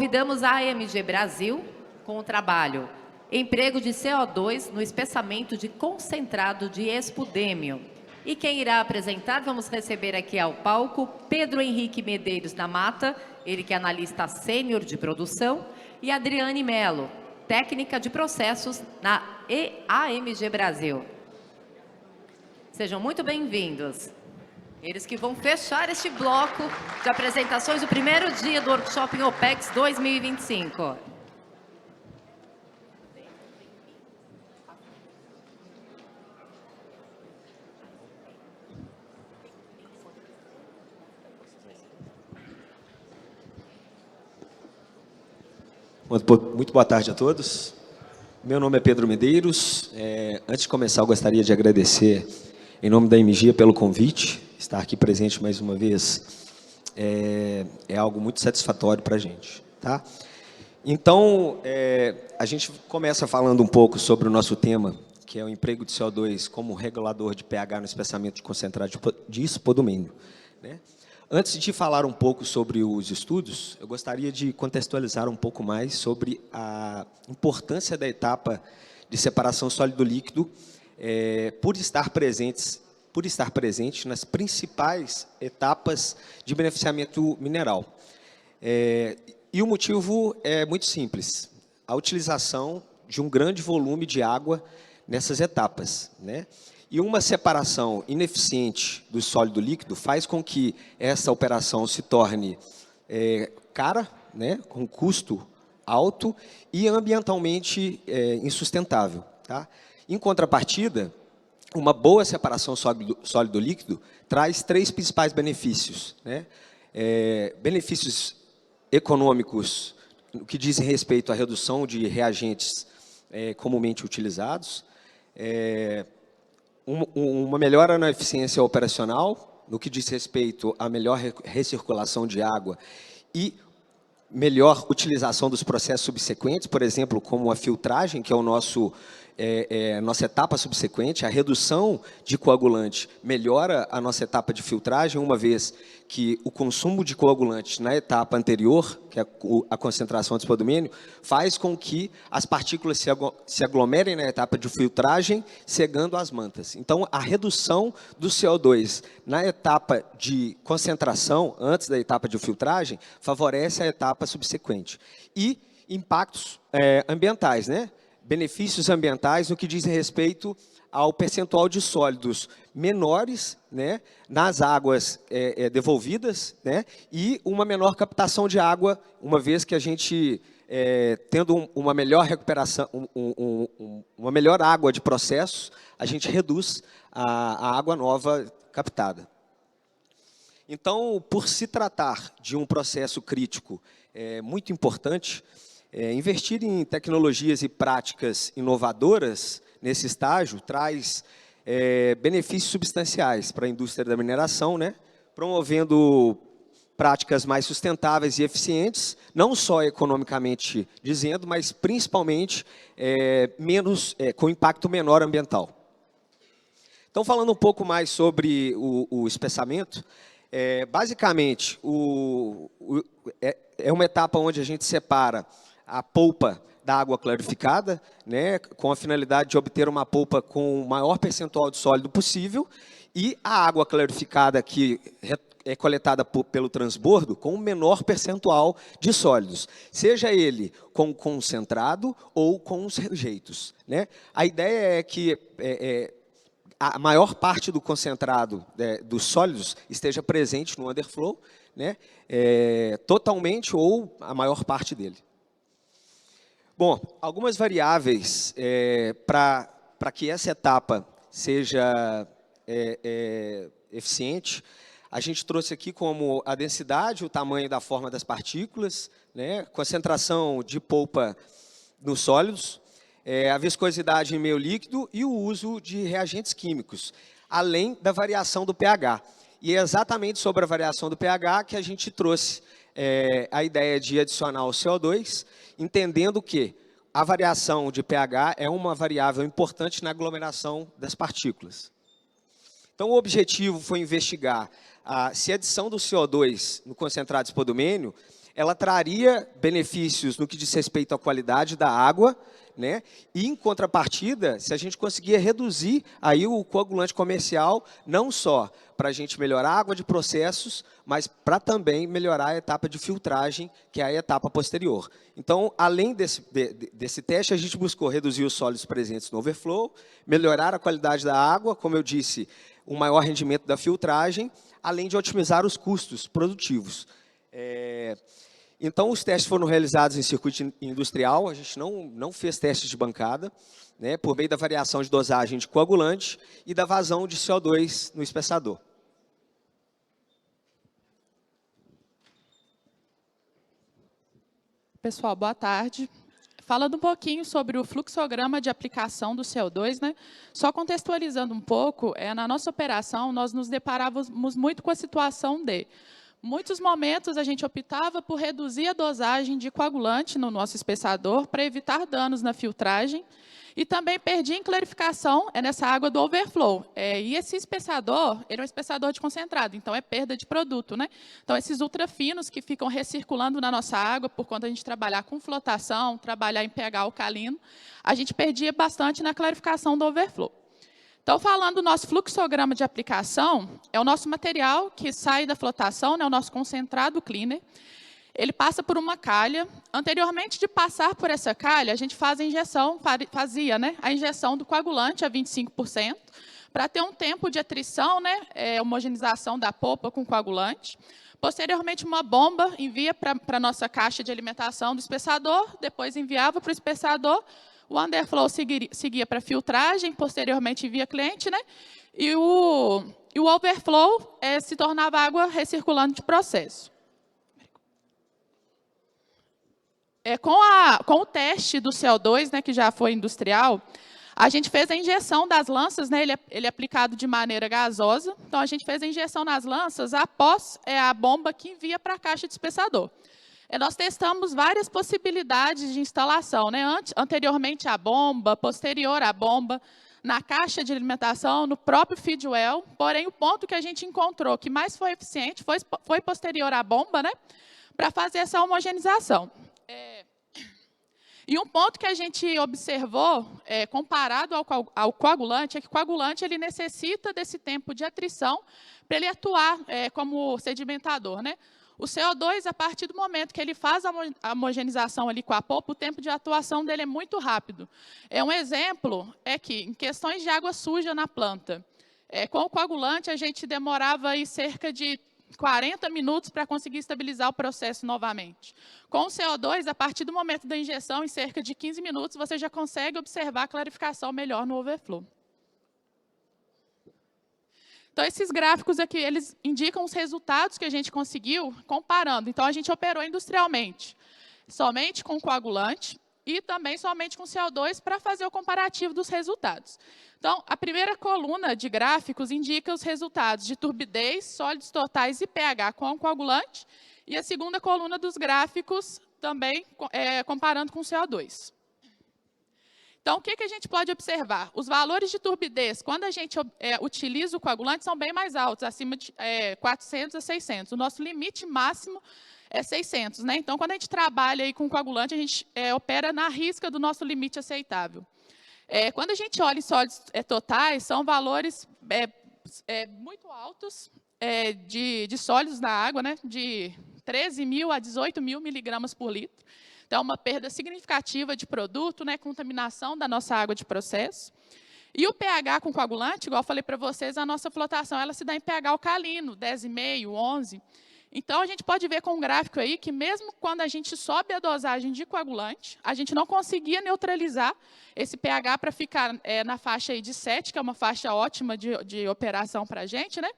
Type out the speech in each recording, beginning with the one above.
convidamos a AMG Brasil com o trabalho Emprego de CO2 no espessamento de concentrado de espudêmio. E quem irá apresentar, vamos receber aqui ao palco Pedro Henrique Medeiros da Mata, ele que é analista sênior de produção, e Adriane Melo, técnica de processos na AMG Brasil. Sejam muito bem-vindos. Eles que vão fechar este bloco de apresentações do primeiro dia do Workshop OPEX 2025. Muito boa tarde a todos. Meu nome é Pedro Medeiros. Antes de começar, eu gostaria de agradecer, em nome da AMG, pelo convite. Estar aqui presente mais uma vez é algo muito satisfatório para a gente. Tá? Então, a gente começa falando um pouco sobre o nosso tema, que é o emprego de CO2 como regulador de pH no espessamento de concentrado de ispodumênio, né? Antes de falar um pouco sobre os estudos, eu gostaria de contextualizar um pouco mais sobre a importância da etapa de separação sólido-líquido por estar presente nas principais etapas de beneficiamento mineral. E o motivo é muito simples: a utilização de um grande volume de água nessas etapas, né? E uma separação ineficiente do sólido líquido faz com que essa operação se torne cara, né, com custo alto e ambientalmente insustentável. Tá? Em contrapartida, uma boa separação sólido líquido traz três principais benefícios, né? Benefícios econômicos, no que dizem respeito à redução de reagentes comumente utilizados, uma melhora na eficiência operacional, no que diz respeito à melhor recirculação de água e melhor utilização dos processos subsequentes, por exemplo, como a filtragem, que é a nossa etapa subsequente. A redução de coagulante melhora a nossa etapa de filtragem, uma vez que o consumo de coagulante na etapa anterior, que é a concentração de espodumênio, faz com que as partículas se aglomerem na etapa de filtragem, cegando as mantas. Então, a redução do CO2 na etapa de concentração, antes da etapa de filtragem, favorece a etapa subsequente. E impactos ambientais, né? Benefícios ambientais no que diz respeito ao percentual de sólidos menores, né, nas águas devolvidas, né, e uma menor captação de água, uma vez que a gente, tendo uma melhor recuperação, uma melhor água de processos, a gente reduz a água nova captada. Então, por se tratar de um processo crítico muito importante, investir em tecnologias e práticas inovadoras nesse estágio traz benefícios substanciais para a indústria da mineração, né? Promovendo práticas mais sustentáveis e eficientes, não só economicamente dizendo, mas principalmente com impacto menor ambiental. Então, falando um pouco mais sobre o espessamento, basicamente, é uma etapa onde a gente separa a polpa da água clarificada, né, com a finalidade de obter uma polpa com o maior percentual de sólido possível, e a água clarificada que é coletada pelo transbordo com o menor percentual de sólidos, seja ele com concentrado ou com os rejeitos, né? A ideia é que a maior parte do concentrado dos sólidos esteja presente no underflow, né, totalmente ou a maior parte dele. Bom, algumas variáveis para que essa etapa seja eficiente, a gente trouxe aqui como a densidade, o tamanho da forma das partículas, né, concentração de polpa nos sólidos, a viscosidade em meio líquido e o uso de reagentes químicos, além da variação do pH. E é exatamente sobre a variação do pH que a gente trouxe a ideia de adicionar o CO2, entendendo que a variação de pH é uma variável importante na aglomeração das partículas. Então, o objetivo foi investigar se a adição do CO2 no concentrado de espodumênio ela traria benefícios no que diz respeito à qualidade da água, né? E, em contrapartida, se a gente conseguir reduzir aí o coagulante comercial, não só para a gente melhorar a água de processos, mas para também melhorar a etapa de filtragem, que é a etapa posterior. Então, além desse teste, a gente buscou reduzir os sólidos presentes no overflow, melhorar a qualidade da água, como eu disse, um maior rendimento da filtragem, além de otimizar os custos produtivos. Então, os testes foram realizados em circuito industrial, a gente não fez testes de bancada, né, por meio da variação de dosagem de coagulante e da vazão de CO2 no espessador. Pessoal, boa tarde. Falando um pouquinho sobre o fluxograma de aplicação do CO2, né? Só contextualizando um pouco, na nossa operação, nós nos deparávamos muito com a situação de muitos momentos a gente optava por reduzir a dosagem de coagulante no nosso espessador para evitar danos na filtragem e também perdia em clarificação nessa água do overflow. E esse espessador, ele é um espessador de concentrado, então é perda de produto, né? Então, esses ultrafinos que ficam recirculando na nossa água, por conta de a gente trabalhar com flotação, trabalhar em pH alcalino, a gente perdia bastante na clarificação do overflow. Então, falando do nosso fluxograma de aplicação, é o nosso material que sai da flotação, né, o nosso concentrado cleaner. Ele passa por uma calha. Anteriormente de passar por essa calha, a gente fazia a injeção do coagulante a 25%, para ter um tempo de atrição, né, homogeneização da polpa com coagulante. Posteriormente, uma bomba envia para a nossa caixa de alimentação do espessador, depois enviava para o espessador. O underflow seguia para filtragem, posteriormente via cliente, né? E o overflow se tornava água recirculante de processo. Com o teste do CO2, né, que já foi industrial, a gente fez a injeção das lanças, né, ele é aplicado de maneira gasosa, então a gente fez a injeção nas lanças após a bomba que envia para a caixa de espessador. Nós testamos várias possibilidades de instalação, né? Anteriormente à bomba, posterior à bomba, na caixa de alimentação, no próprio feed well, porém o ponto que a gente encontrou que mais foi eficiente foi posterior à bomba, né? Para fazer essa homogeneização. E um ponto que a gente observou, comparado ao coagulante, é que o coagulante ele necessita desse tempo de atrição para ele atuar como sedimentador, né? O CO2, a partir do momento que ele faz a homogeneização ali com a polpa, o tempo de atuação dele é muito rápido. Um exemplo é que, em questões de água suja na planta, com o coagulante, a gente demorava aí cerca de 40 minutos para conseguir estabilizar o processo novamente. Com o CO2, a partir do momento da injeção, em cerca de 15 minutos, você já consegue observar a clarificação melhor no overflow. Então, esses gráficos aqui, eles indicam os resultados que a gente conseguiu comparando. Então, a gente operou industrialmente, somente com coagulante e também somente com CO2 para fazer o comparativo dos resultados. Então, a primeira coluna de gráficos indica os resultados de turbidez, sólidos totais e pH com coagulante, e a segunda coluna dos gráficos também comparando com CO2. Então, o que a gente pode observar? Os valores de turbidez, quando a gente utiliza o coagulante, são bem mais altos, acima de 400 a 600. O nosso limite máximo é 600. Né? Então, quando a gente trabalha aí com coagulante, a gente opera na risca do nosso limite aceitável. Quando a gente olha em sólidos totais, são valores muito altos de sólidos na água, né? De 13.000 a 18.000 miligramas por litro. Então, uma perda significativa de produto, né, contaminação da nossa água de processo. E o pH com coagulante, igual eu falei para vocês, a nossa flotação ela se dá em pH alcalino, 10,5, 11. Então, a gente pode ver com um gráfico aí que mesmo quando a gente sobe a dosagem de coagulante, a gente não conseguia neutralizar esse pH para ficar na faixa aí de 7, que é uma faixa ótima de operação para a gente, né?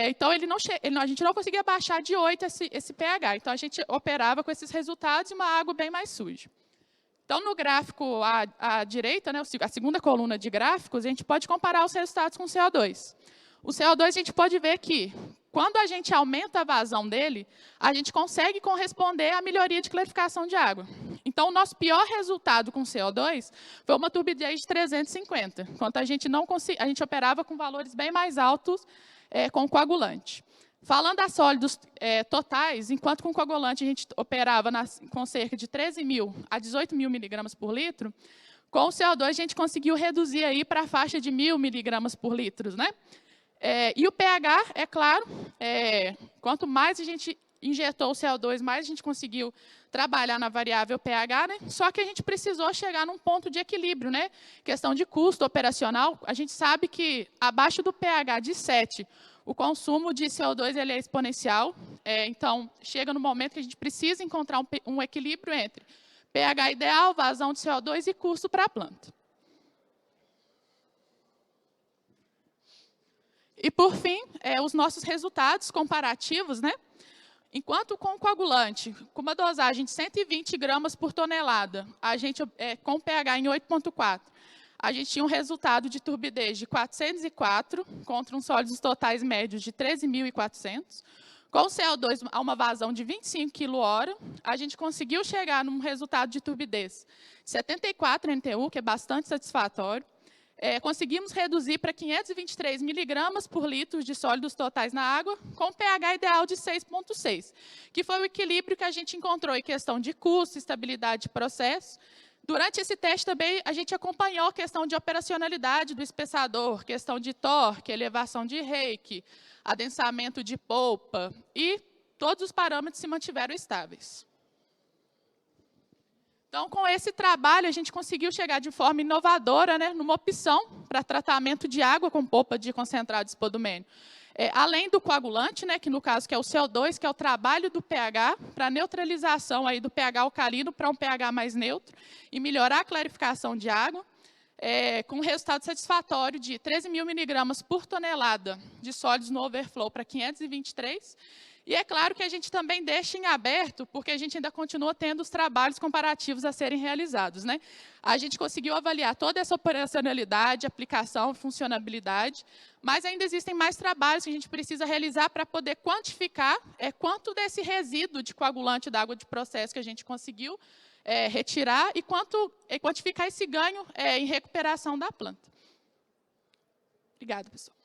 Então, a gente não conseguia baixar de 8 esse pH. Então, a gente operava com esses resultados e uma água bem mais suja. Então, no gráfico à direita, né, a segunda coluna de gráficos, a gente pode comparar os resultados com o CO2. O CO2, a gente pode ver que, quando a gente aumenta a vazão dele, a gente consegue corresponder à melhoria de clarificação de água. Então, o nosso pior resultado com CO2 foi uma turbidez de 350, enquanto a gente operava com valores bem mais altos com coagulante. Falando a sólidos totais, enquanto com coagulante a gente operava com cerca de 13.000 a 18.000 miligramas por litro, com o CO2 a gente conseguiu reduzir aí para a faixa de 1.000 miligramas por litro, né? E o pH, é claro, quanto mais a gente injetou o CO2, mais a gente conseguiu trabalhar na variável pH, né? Só que a gente precisou chegar num ponto de equilíbrio, né? Questão de custo operacional, a gente sabe que abaixo do pH de 7, o consumo de CO2 ele é exponencial, então chega no momento que a gente precisa encontrar um equilíbrio entre pH ideal, vazão de CO2 e custo para a planta. E, por fim, os nossos resultados comparativos, né? Enquanto com o coagulante, com uma dosagem de 120 gramas por tonelada, a gente, com pH em 8,4, a gente tinha um resultado de turbidez de 404 contra uns sólidos totais médios de 13.400. Com o CO2 a uma vazão de 25 kHz, a gente conseguiu chegar num resultado de turbidez 74 NTU, que é bastante satisfatório. Conseguimos reduzir para 523 miligramas por litro de sólidos totais na água, com pH ideal de 6,6, que foi o equilíbrio que a gente encontrou em questão de custo, estabilidade de processo. Durante esse teste também, a gente acompanhou a questão de operacionalidade do espessador, questão de torque, elevação de rake, adensamento de polpa, e todos os parâmetros se mantiveram estáveis. Então, com esse trabalho, a gente conseguiu chegar de forma inovadora, né, numa opção para tratamento de água com polpa de concentrado de spodumênio. Além do coagulante, né, que no caso que é o CO2, que é o trabalho do pH, para neutralização aí do pH alcalino para um pH mais neutro e melhorar a clarificação de água, com um resultado satisfatório de 13.000 miligramas por tonelada de sólidos no overflow para 523. E é claro que a gente também deixa em aberto, porque a gente ainda continua tendo os trabalhos comparativos a serem realizados, né? A gente conseguiu avaliar toda essa operacionalidade, aplicação, funcionabilidade, mas ainda existem mais trabalhos que a gente precisa realizar para poder quantificar quanto desse resíduo de coagulante da água de processo que a gente conseguiu retirar e quantificar esse ganho em recuperação da planta. Obrigada, pessoal.